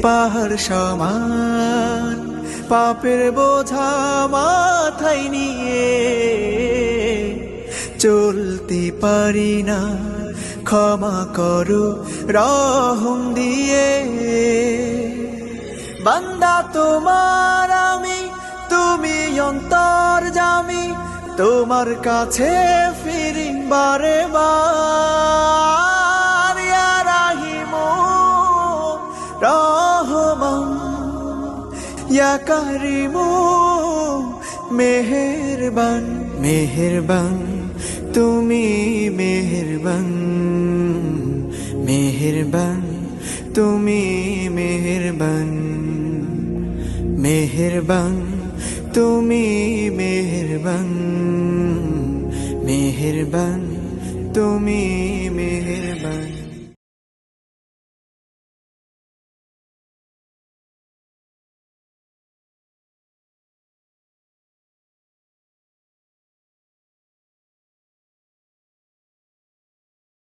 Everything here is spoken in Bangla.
পাহাড় সমান পাপের বোঝা মাথায় নিয়ে চলতে পারি না, ক্ষমা করো রহম দিয়ে। বান্দা তোমার আমি, তুমি অন্তর্যামী, তোমার কাছে ফিরি বারে বার। ইয়া রাহিমু রহমান, ইয়া কারিমু মেহেরবান, মেহেরবান তুমি মেহেরবান, মেহেরবান তুমি মেহেরবান, মেহেরবান তুমি মেহেরবান, মেহেরবান তুমি মেহেরবান।